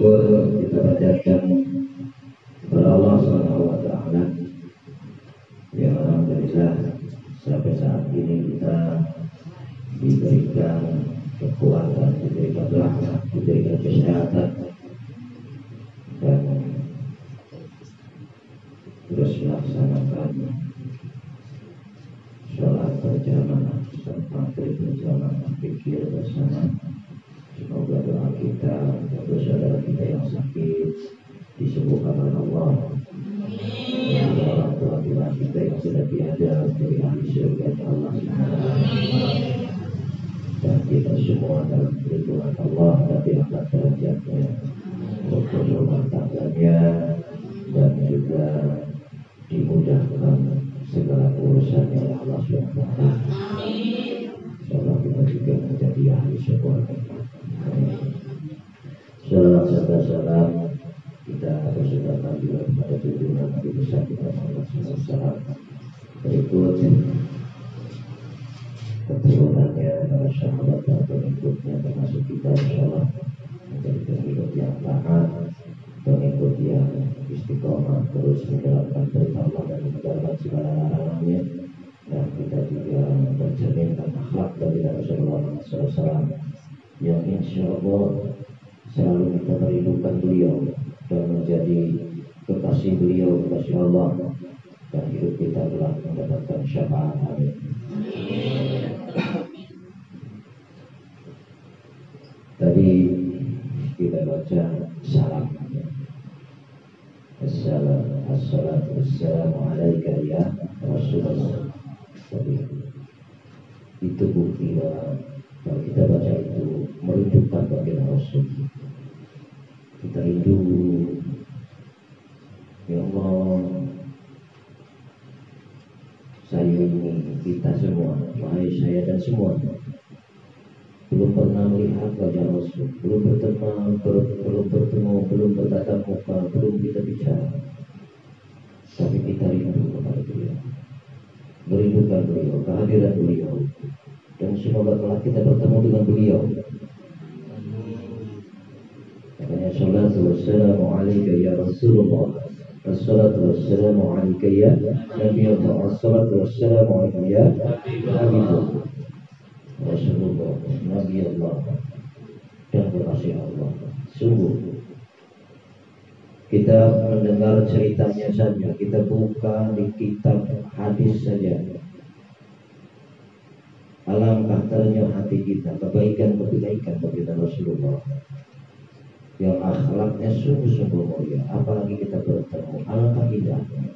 syukur kita panjatkan kepada Allah Subhanahu wa taala yang alhamdulillah sampai saat ini kita diberikan kekuatan, diberikan rahmat, diberikan kesehatan dan terus melaksanakan sholat berjamaah serta berjamaah pikir bersama. Semoga doa kita untuk saudara kita yang sakit disembuhkan oleh Allah. Semoga orang tua kita yang sudah tiada dari ahli surga Allah. Dan kita semua dalam perlindungan Allah dan diangkat derajatnya, untuk rumah tangganya dan juga dimudahkan segala urusannya oleh Allah SWT. Semoga kita juga menjadi ahli surga. Salam serta salam kita bersyukur juga kepada junjungan Nabi besar kita Muhammad SAW. Berikut keturunannya para sahabat dan pengikutnya termasuk kita insyaallah menjadi pengikut yang taat, pengikut yang istiqomah terus menjalankan perintah Allah dan meninggalkan segala larangannya, dan kita juga mencerminkan akhlak dari Rasulullah SAW yang insyaallah selalu kita merindukan beliau dan menjadi kekasih beliau, kekasih Allah, dan hidup kita telah mendapatkan syafaat. Amin. Tadi kita baca salam. Assalamualaikum ya Rasulullah. Jadi itu bukti bahwa kalau kita baca itu merindukan baginda Rasul. Kita rindu, ya Allah, saya ini, kita semua, wahai saya dan semua, belum pernah melihat wajah Rasul, belum bertemu, belum bertatap muka, belum kita bicara, tapi kita rindu kepada beliau, merindukan beliau, kehadiran beliau, dan semoga kelak kita bertemu dengan beliau. Makanya salatu wassalamu alaika ya Rasulullah, assalatu wassalamu alaika ya Nabi Allah, assalatu wassalamu alaika ya Habibullah, Rasulullah, Nabi Allah, dan kekasih Allah. Sungguh kita mendengar ceritanya saja, kita buka di kitab hadis saja, alangkah ternyuh hati kita, kebaikan-kebaikan baginda Rasulullah yang akhlaknya sungguh-sungguh mulia. Apalagi kita bertemu, alangkah indahnya.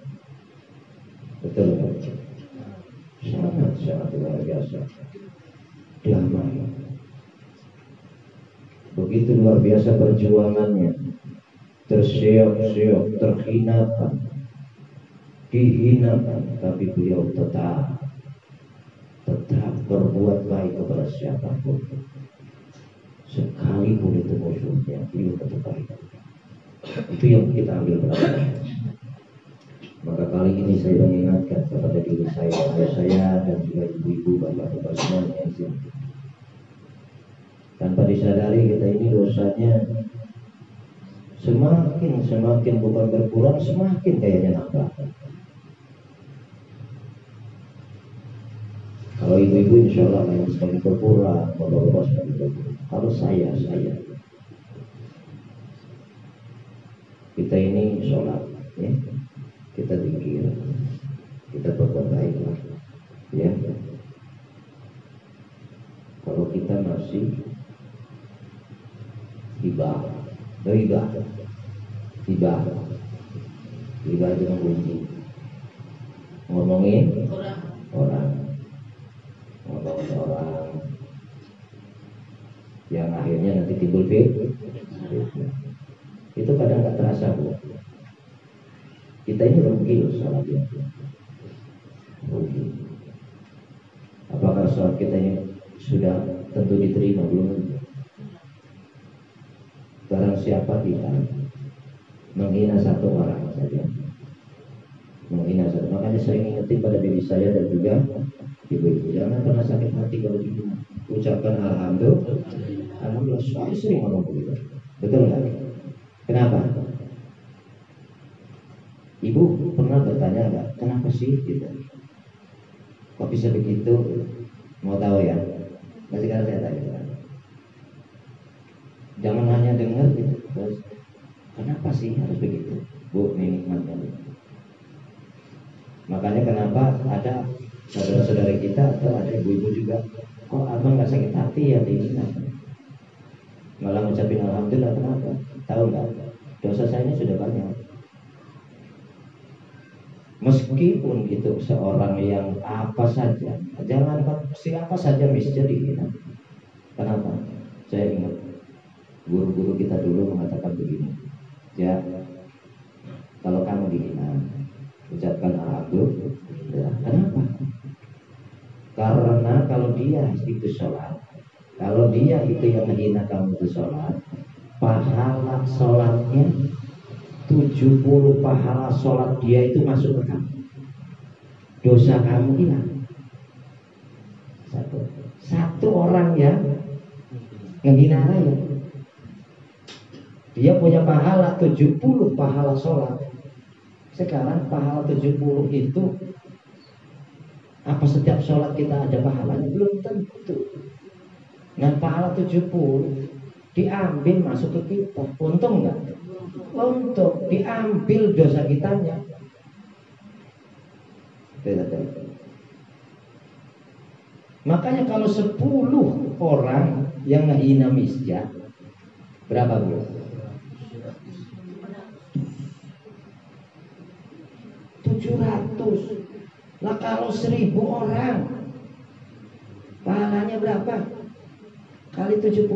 Betul kan? Sangat luar biasa. Damai. Begitu luar biasa perjuangannya. Terseok-seok, terhinakan, dihinakan, tapi beliau tetap berbuat baik kepada siapapun. Sekalipun itu musuhnya, beliau tetap baik. Itu yang kita ambil pelajaran. Maka kali ini saya mengingatkan kepada diri saya, ayah saya dan juga ibu-ibu, bapak-bapak semuanya, tanpa disadari kita ini dosanya semakin bukan berkurang, semakin kayaknya nambah. Kalau ibu-ibu insya Allah yang semakin berkurang, bapak-bapak semakin berkurang. Kalau saya kita ini sholat, ya, kita zikir, kita berbuat baiklah, ya. Kalau kita masih hibah itu kunci ngomongin orang yang akhirnya nanti timbul fitnah. Itu kadang nggak terasa, Bu. Kita ini rugi loh salatnya, rugi. Apakah salat kita ini sudah tentu diterima? Belum. Barang siapa kita menghina satu orang saja, makanya saya ingetin pada diri saya dan juga ibu-ibu, jangan pernah sakit hati kalau di rumah. Ucapkan alhamdulillah. Saya sering ngomong begitu, betul nggak? Kenapa? Ibu pernah bertanya nggak, kenapa sih gitu? Kok bisa begitu? Mau tahu ya? Nah sekarang saya tanya. Jangan hanya dengar gitu, terus kenapa sih harus begitu? Bu, ini nikmatnya. Makanya kenapa ada saudara-saudara kita atau ada ibu-ibu juga, kok abang nggak sakit hati ya diingat? Malah ngucapin alhamdulillah, kenapa? Tahu nggak? Dosa saya ini sudah banyak. Meskipun itu seorang yang apa saja, jangan siapa saja bisa dihina. Kenapa? Saya ingat guru-guru kita dulu mengatakan begini, ya, kalau kamu dihina, ucapkan alhamdulillah. Kenapa? Karena kalau dia itu sholat, kalau dia itu yang menghina kamu itu sholat, pahala sholatnya 70 pahala sholat dia itu masuk ke kamu. Dosa kamu hilang. Satu orang yang menghina saya, dia punya pahala 70 pahala sholat. Sekarang pahala 70 itu apa setiap sholat kita ada pahalanya? Belum tentu. Nah pahala 70 diambil masuk ke kita. Untung nggak? Untung. Diambil dosa kitanya. Makanya kalau 10 orang yang ngehina misjah, berapa bu? 700. Lah kalau 1000 orang, pahalanya berapa? Kali 70.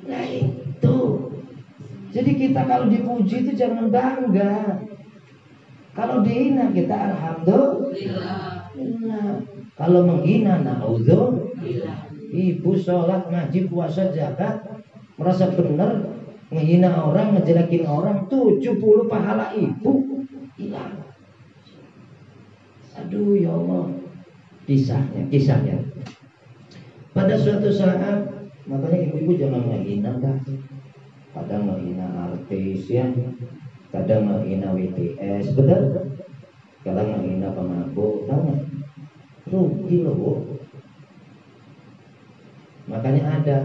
Nah itu. Jadi kita kalau dipuji itu jangan bangga. Kalau dihina kita alhamdulillah. Kalau menghina naudzubillah. Ibu sholat, ngaji, puasa, zakat, merasa benar, menghina orang, ngejelekin orang, 70 pahala ibu hilang. Aduh ya Allah. Kisahnya. Pada suatu saat, makanya ibu-ibu jangan menghina kan. Kadang menghina artis ya, kadang menghina WTS, betul? Kadang menghina pemabuk, tahu? Rugi loh bu. Makanya ada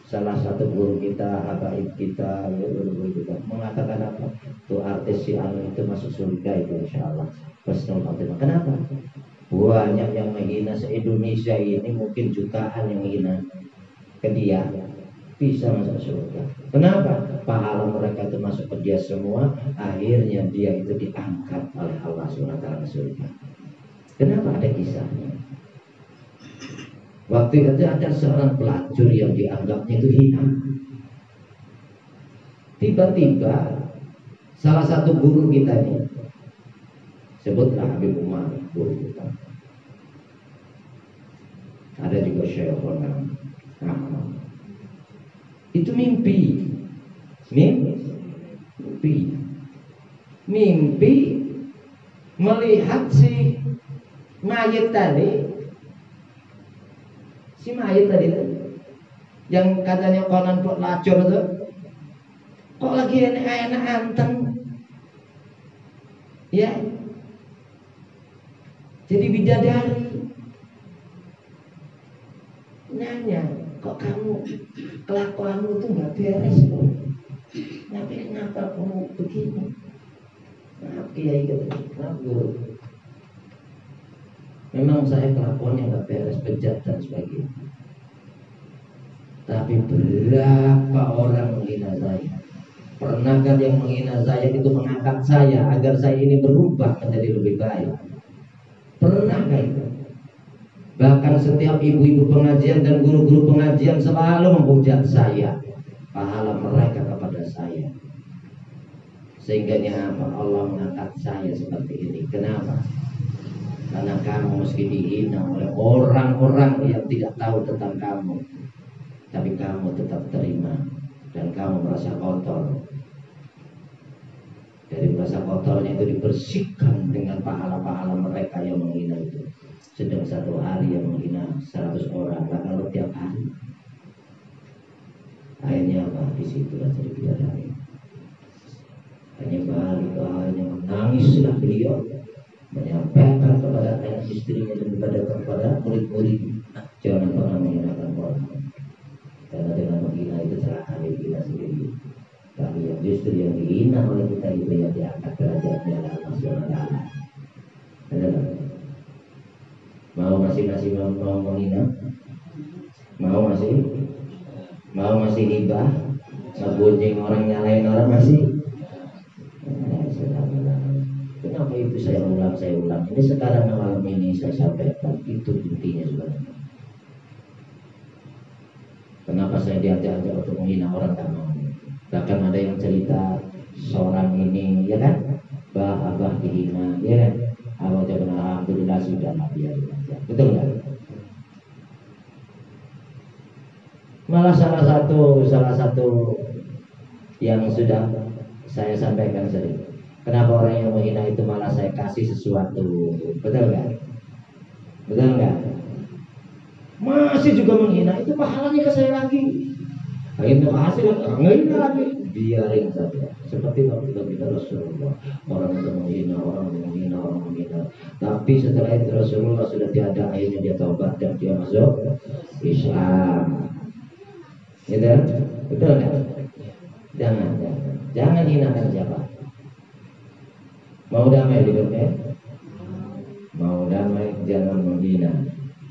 salah satu guru kita, habaib kita, guru kita mengatakan apa? Tuh artis si anu itu masuk surga itu insya Allah. Kenapa? Banyak yang menghina se-Indonesia ini, mungkin jutaan yang menghina ke dia, bisa masuk surga. Kenapa? Pahala mereka itu masuk ke dia semua, akhirnya dia itu diangkat oleh Allah SWT ke surga. Kenapa? Ada kisahnya. Waktu itu ada seorang pelacur yang dianggapnya itu hina. Tiba-tiba salah satu guru kita ini, sebutlah Habib Umar, guru kita. Ada juga Syekhul Ahmad. Itu mimpi melihat si mayit tadi, yang katanya konon pelacur itu, kok lagi enak anteng, ya, jadi bidadari. Nanya, kok kamu kelakuanmu tuh nggak beres loh. Tapi kenapa kamu begini? Maaf kiai gitu, maaf guru. Memang saya kelakuannya nggak beres, bejat dan sebagainya. Tapi berapa orang menghina saya? Pernahkah yang menghina saya itu mengangkat saya agar saya ini berubah menjadi lebih baik? Pernahkah itu? Bahkan setiap ibu-ibu pengajian dan guru-guru pengajian selalu memuja saya, pahala mereka kepada saya. Sehingga apa? Allah mengangkat saya seperti ini. Kenapa? Karena kamu meski dihina oleh orang-orang yang tidak tahu tentang kamu, tapi kamu tetap terima dan kamu merasa kotor. Dari merasa kotornya itu dibersihkan dengan pahala-pahala mereka yang menghina itu. Sedang satu hari yang menghina 100 orang, lah kalau tiap hari Akhirnya apa? Di situ jadi bidadari. Hanya balik, hanya menangislah beliau, menyampaikan kepada anak istrinya dan kepada murid-murid, jangan pernah menghinakan orang, karena dengan menghina itu celaka diri kita sendiri. Tapi yang justru yang dihina oleh kita itu yang diangkat derajatnya adalah masyarakat. Adalah mau masih mau menghina, mau masih hibah, ngebunjing orang, nyalain orang masih. Kenapa itu saya ulang? Ini sekarang malam ini saya sampaikan, itu intinya sebenarnya. Kenapa saya diajak untuk menghina orang tak mau? Bahkan ada yang cerita seorang ini, ya kan, abah dihina, ya kan, abah jawab alhamdulillah sudah biarin aja, betul kan? Malah salah satu yang sudah saya sampaikan sering. Kenapa orang yang menghina itu malah saya kasih sesuatu, betul nggak? Betul nggak? Masih juga menghina, itu pahalanya ke saya lagi. Akhirnya kasih menghina lagi, biarin saja. Seperti waktu kita Rasulullah, orang itu menghina, orang menghina. Tapi setelah itu Rasulullah sudah tiada, akhirnya dia taubat dan dia masuk Islam. Gitu, betul nggak? Jangan hinakan siapa. Mau damai hidupnya, mau damai jangan menghina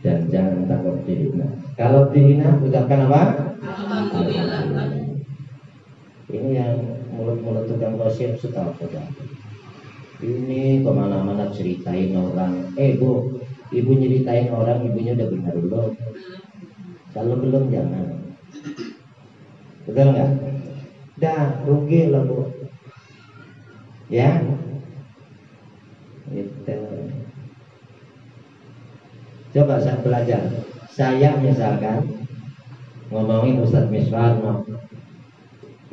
dan jangan takut dihina. Kalau dihina ucapkan apa? Alhamdulillah. Ini yang mulut-mulut tukang gosip suka apa? Ini kemana-mana ceritain orang. Bu, ibu nyeritain orang, ibunya udah benar belum? Kalau belum jangan. Betul nggak? Dah rugi lah bu. Ya. Gitu. Coba saya belajar. Saya misalkan ngomongin Ustadz Miswarno,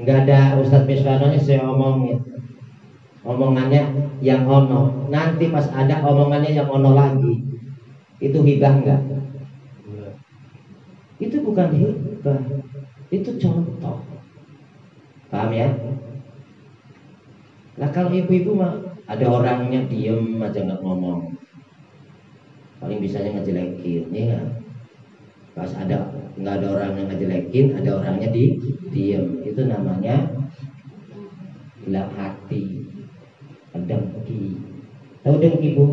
nggak ada Ustadz Miswarno-nya saya omongin, omongannya yang ono. Nanti pas ada omongannya yang ono lagi, itu hibah nggak? Itu bukan hibah, itu contoh. Paham ya? Lah kalau ibu-ibu mah ada orangnya diem aja nggak ngomong, paling bisanya ngejelekin, ya nggak? Pas nggak ada orang yang ngejelekin, ada orangnya diem, itu namanya hilang hati, dengki. Tahu dengki bu?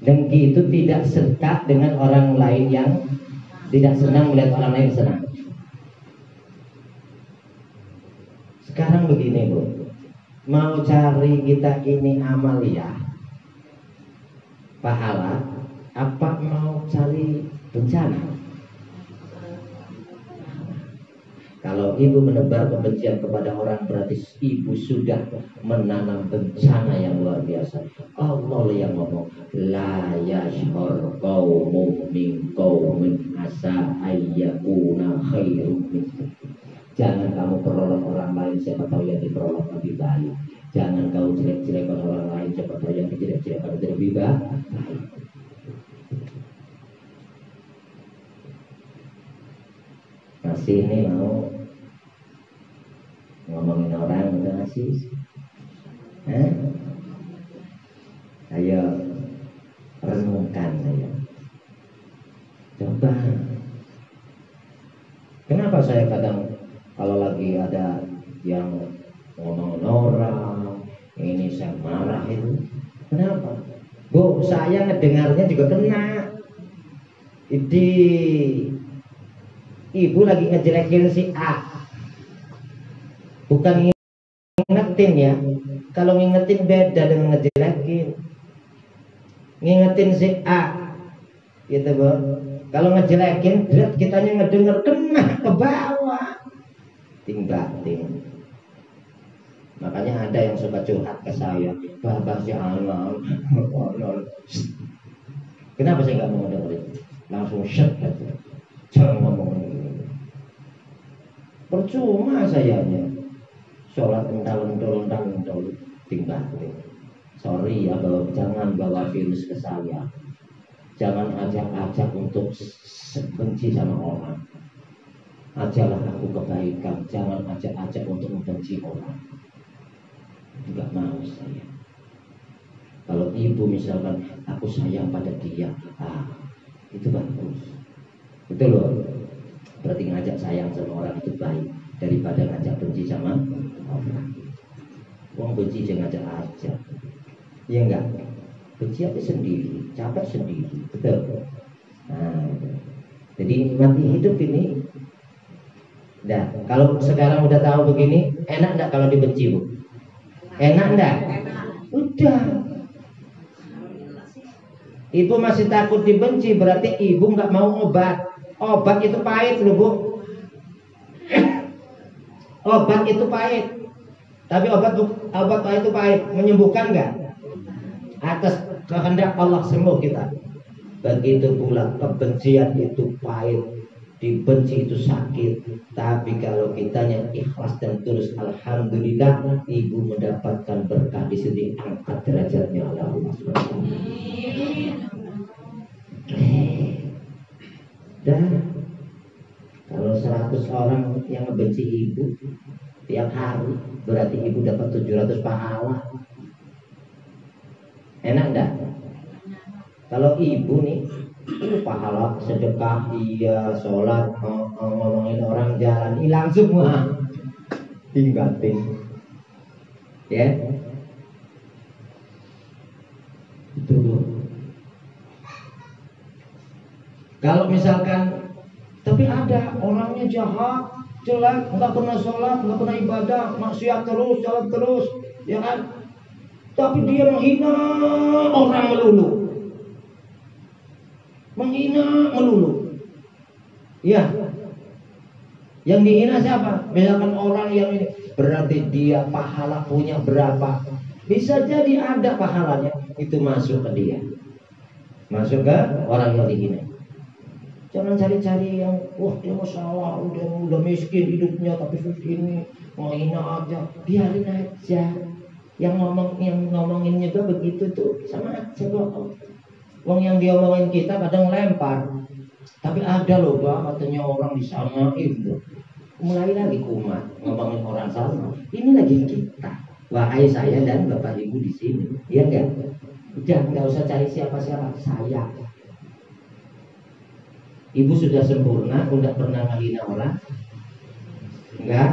Dengki itu tidak serta dengan orang lain yang tidak senang melihat orang lain senang. Sekarang begini bu, mau cari kita ini amalia, pahala, apa mau cari bencana? Kalau ibu menebar kebencian kepada orang, berarti ibu sudah menanam bencana yang luar biasa. Allah yang ngomong, la yashhur qaumun min qaumin asa ayyakuna khairum minkum. Jangan kamu perolok orang lain, siapa tahu yang diperolok lebih baik. Jangan kau jelek-jelekan orang lain, siapa tahu yang dijelek-jelekan lebih baik. Masih ini mau ngomongin orang udah masih? Ayo renungkan saya. Coba. Kenapa saya kadang kalau lagi ada yang ngomongin orang, ini saya marah itu. Kenapa? Bu, saya ngedengarnya juga kena. Ibu lagi ngejelekin si A. Bukan ngingetin ya. Kalau ngingetin beda dengan ngejelekin. Ngingetin si A. Gitu Bu. Kalau ngejelekin, kitanya ngedenger kena ke bawah. Ting-bating. Makanya ada yang suka curhat ke saya, Bapak si Allah. Kenapa saya nggak mau dengerin? Langsung shut aja. Jangan ngomong ini. Percuma sayanya. Sholat ental-ental, ting-bating. Sorry ya, jangan bawa virus ke saya. Jangan ajak-ajak untuk benci sama orang. Ajalah aku kebaikan, jangan ajak-ajak untuk membenci orang. Enggak mau saya. Kalau ibu misalkan aku sayang pada dia, itu bagus. Betul loh. Berarti ngajak sayang sama orang itu baik daripada ngajak benci sama orang. Wong benci jangan ngajak aja. Iya enggak? Benci aja sendiri, capek sendiri. Betul. Nah, jadi nikmati hidup ini. Nah, kalau sekarang udah tahu begini, enak enggak kalau dibenci, Bu? Enak enggak? Udah. Ibu masih takut dibenci, berarti ibu nggak mau obat. Obat itu pahit loh, Bu. Obat itu pahit. Tapi obat itu pahit, menyembuhkan nggak? Atas kehendak Allah sembuh kita. Begitu pula kebencian itu pahit, dibenci itu sakit. Tapi kalau kitanya ikhlas dan tulus, alhamdulillah, ibu mendapatkan berkah di sini, angkat derajatnya oleh Allah SWT. Dan kalau 100 orang yang membenci ibu tiap hari, berarti ibu dapat 700 pahala. Enak enggak? Kalau ibu nih pahala sedekah, iya, sholat, ngomongin orang jalan, hilang semua. Tinggatin. Ya. Itu. Kalau misalkan, tapi ada orangnya jahat, jelek, nggak pernah sholat, nggak pernah ibadah, maksiat terus, jalan terus, ya kan? Tapi dia menghina orang melulu. Menghina melulu. Ya. Yang dihina siapa? Misalkan orang yang ini, berarti dia pahala punya berapa? Bisa jadi ada pahalanya, itu masuk ke dia. Masuk ke orang yang dihina. Jangan cari-cari yang, wah dia masalah, udah miskin hidupnya, tapi ini menghina aja. Biarin aja. Yang ngomongin juga begitu tuh sama aja kok. Wong yang diomongin kita kadang lempar. Tapi ada loh Pak, katanya orang disamain loh. Mulai lagi kumat ngomongin orang sama. Ini lagi kita. Wahai saya dan Bapak Ibu di sini. Iya enggak? Udah enggak usah cari siapa-siapa, saya. Ibu sudah sempurna, enggak pernah menghina orang. Enggak?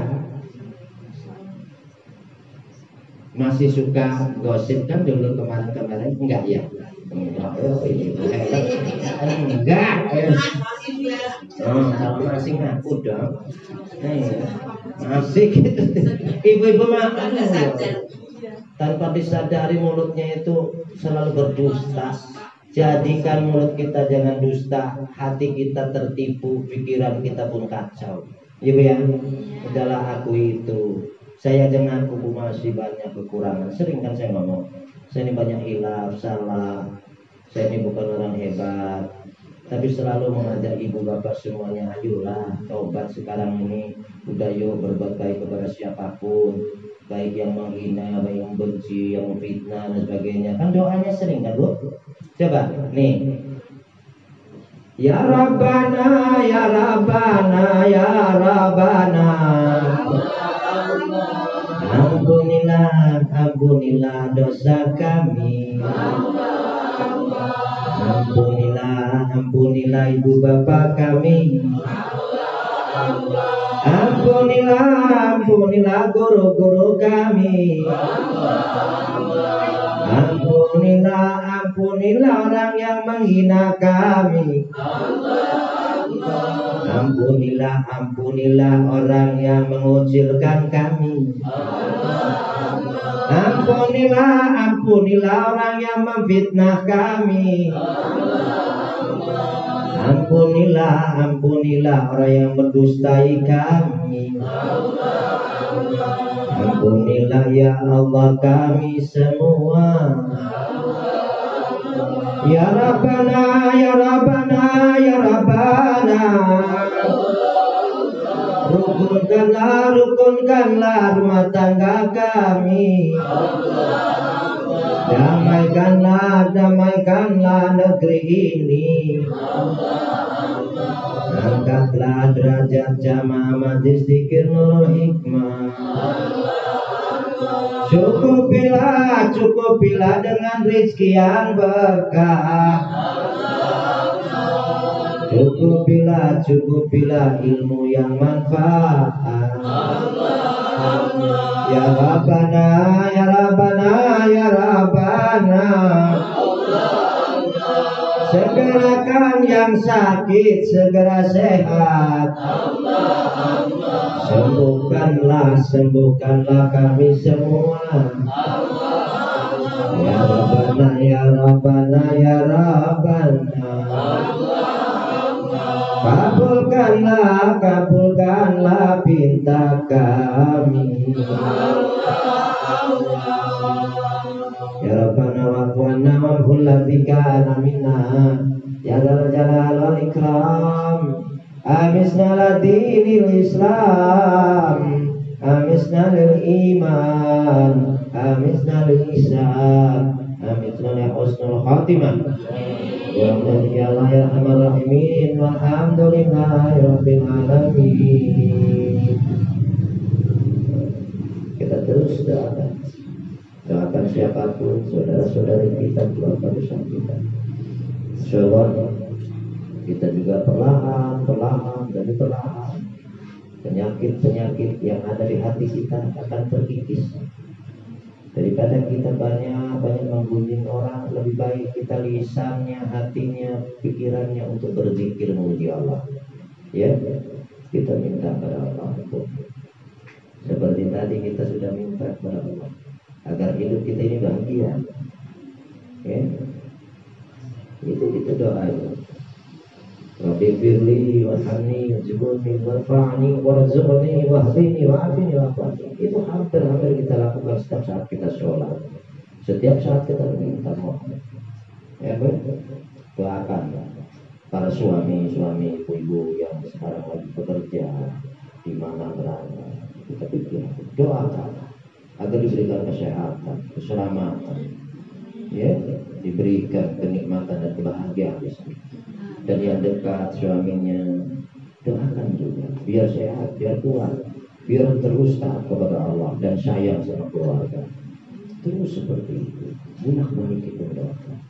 Masih suka gosip kan dulu kemarin-kemarin? Enggak ya? Enggak, enggak. Kalau masih ngaku dong. Masih gitu. Ibu-ibu mah tanpa disadari mulutnya itu selalu berdusta. Jadikan mulut kita jangan dusta, hati kita tertipu, pikiran kita pun kacau. Ibu ya, udahlah aku itu. Saya jangan aku masih banyak kekurangan. Sering kan saya ngomong, saya ini banyak hilaf, salah. Saya ini bukan orang hebat. Tapi selalu mengajak ibu bapak semuanya, ayolah tobat sekarang ini. Udah yuk berbuat baik kepada siapapun, baik yang menghina, baik yang benci, yang memfitnah dan sebagainya. Kan doanya sering kan Bu? Coba nih. Ya Rabbana, ya Rabbana, ya Rabbana. Ampunilah, ampunilah dosa kami. Ampunilah, ampunilah ibu bapak kami. Ampunilah, ampunilah guru-guru kami. Ampunilah, ampunilah orang yang menghina kami. Ampunilah, ampunilah orang yang mengucilkan kami. Ampunilah, ampunilah orang yang memfitnah kami. Ampunilah, ampunilah orang yang mendustai kami. Ampunilah ya Allah kami semua. Ya Rabbana, ya Rabbana, ya Rabbana. Rukunkanlah, rukunkanlah rumah tangga kami. damaikanlah negeri ini. Angkatlah derajat jamaah majlis dzikir Nurul Hikmah. Cukupilah dengan rezeki yang berkah. Cukupilah ilmu yang manfaat. Ya Rabbana, ya Rabbana, ya Rabbana. Segerakan yang sakit segera sehat. Sembuhkanlah kami semua. Ya Rabbana, ya Rabbana, ya Rabbana. Kabulkanlah pinta kami. Ya Rabbana wa'fu'anna wa'ful ladzika minna. Ya Dzal Jalal wal Ikram. Amisna ladinil Islam. Amisna lil iman. Amisna lil ihsan. Amisna li husnul khatimah. Ya Allah ya Arhamar Rahimin. Walhamdulillahi rabbil alamin. Kita terus doakan siapapun, saudara-saudari kita, keluarga besar kita. Insyaallah kita juga perlahan demi perlahan penyakit yang ada di hati kita akan terkikis. Daripada kita banyak menggunjing orang, lebih baik kita lisannya, hatinya, pikirannya untuk berzikir memuji Allah. Ya, kita minta kepada Allah. Seperti tadi kita sudah minta kepada Allah agar hidup kita ini bahagia. Ya, itu kita doa itu. Rabbi firli warhamni wajburni warfa'ni warzuqni wahdini wa'afini wa'afani. Itu hampir kita lakukan setiap saat kita sholat, setiap saat kita minta mohon. Ya, doakan para suami ibu-ibu yang sekarang lagi bekerja di mana berada. Kita pikir, doakan agar diberikan kesehatan, keselamatan, ya, diberikan kenikmatan dan kebahagiaan di sana. Dan yang dekat suaminya, doakan juga biar sehat, biar kuat, biar terus taat kepada Allah dan sayang sama keluarga. Terus seperti itu, bunak-bunik kita doakan.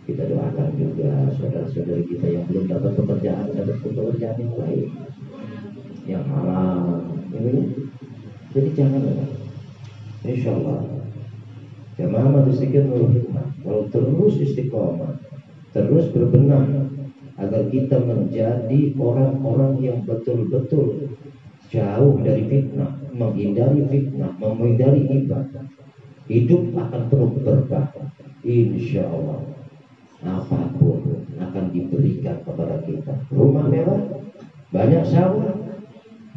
Kita doakan juga saudara-saudari kita yang belum dapat pekerjaan yang lain, yang halal. Jadi jangan lupa. Insyaallah jamaah majlis dzikir Nurul Hikmah kalau terus istiqomah, terus berbenah agar kita menjadi orang-orang yang betul-betul jauh dari fitnah, menghindari ibadah, hidup akan penuh berkah. Insyaallah apapun akan diberikan kepada kita. Rumah mewah, banyak sawah,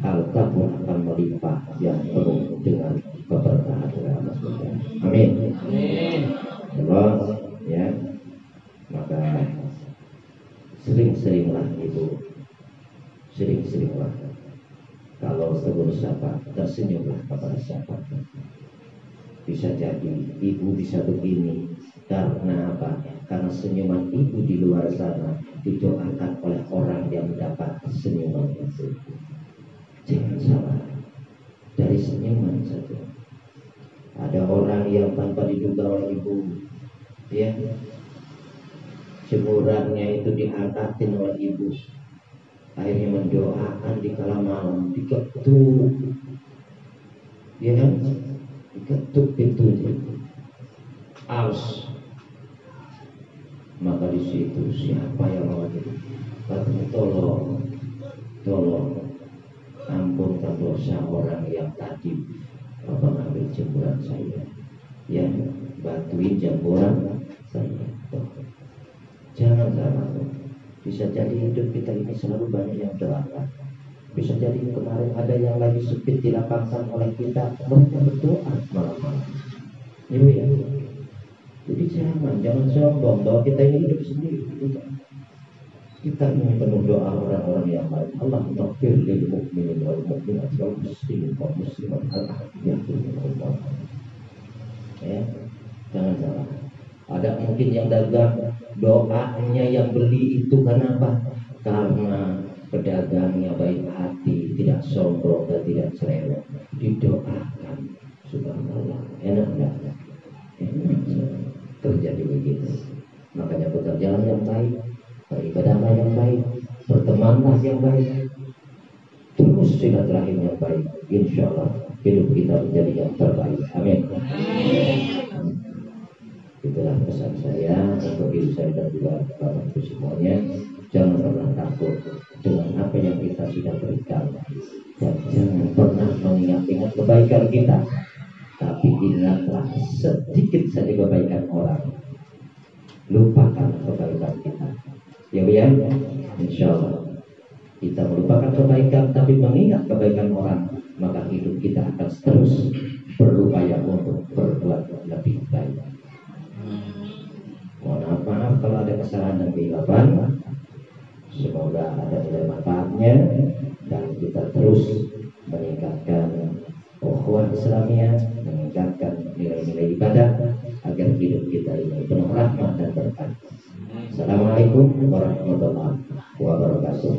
harta pun akan melimpah yang penuh dengan keberkahan dari Allah SWT. Amin. Allah, ya. Maka sering-seringlah kalau tegur sapa, tersenyumlah kepada siapa. Bisa jadi ibu bisa begini karena apa? Karena senyuman ibu di luar sana didoakan oleh orang yang mendapat senyuman itu. Jangan salah, dari senyuman saja. Ada orang yang tanpa diduga oleh ibu, ya, jemurannya itu diangkatin oleh ibu, akhirnya mendoakan di kala malam, diketuk, ya kan, diketuk pintunya, aus. Maka di situ siapa yang mau itu? Katanya tolong ampunkan dosa orang yang tadi mengambil jemuran saya, ya, bantuin jemuran saya. Jangan salah, bisa jadi hidup kita ini selalu banyak yang doakan. Bisa jadi kemarin ada yang lagi sempit dilapangkan oleh kita, mereka berdoa malam-malam. Ya. Jadi jangan sombong bahwa kita ini hidup sendiri. Kita ini penuh doa orang-orang yang lain. Allahumma ighfir lil mu'minin wal mu'minat wal muslimin wal muslimat al-ahya'i minhum. Ya. Jangan salah. Ada mungkin yang dagang, doanya yang beli itu kenapa? Karena pedagangnya baik hati, tidak sombong dan tidak cerewet. Didoakan, subhanallah. Enak enggak? Enak. Terjadi begitu. Makanya pekerjaan yang baik, beribadahlah yang baik, bertemanlah yang baik, terus silaturahim yang baik. Insya Allah hidup kita menjadi yang terbaik. Amin. Itulah pesan saya untuk diri saya dan juga Bapak Ibu semuanya. Jangan pernah takut dengan apa yang kita sudah berikan, dan jangan pernah mengingat-ingat kebaikan kita. Tapi ingatlah sedikit saja kebaikan orang, lupakan kebaikan kita. Ya Bu ya, insya Allah kita melupakan kebaikan tapi mengingat kebaikan orang, maka hidup kita akan terus berupaya untuk berbuat lebih baik. Mohon maaf kalau ada kesalahan dan keilapan. Semoga ada nilai manfaatnya dan kita terus meningkatkan ukhuwah Islamiyah, meningkatkan nilai-nilai ibadah agar hidup kita ini penuh rahmat dan berkah. Assalamualaikum warahmatullahi wabarakatuh.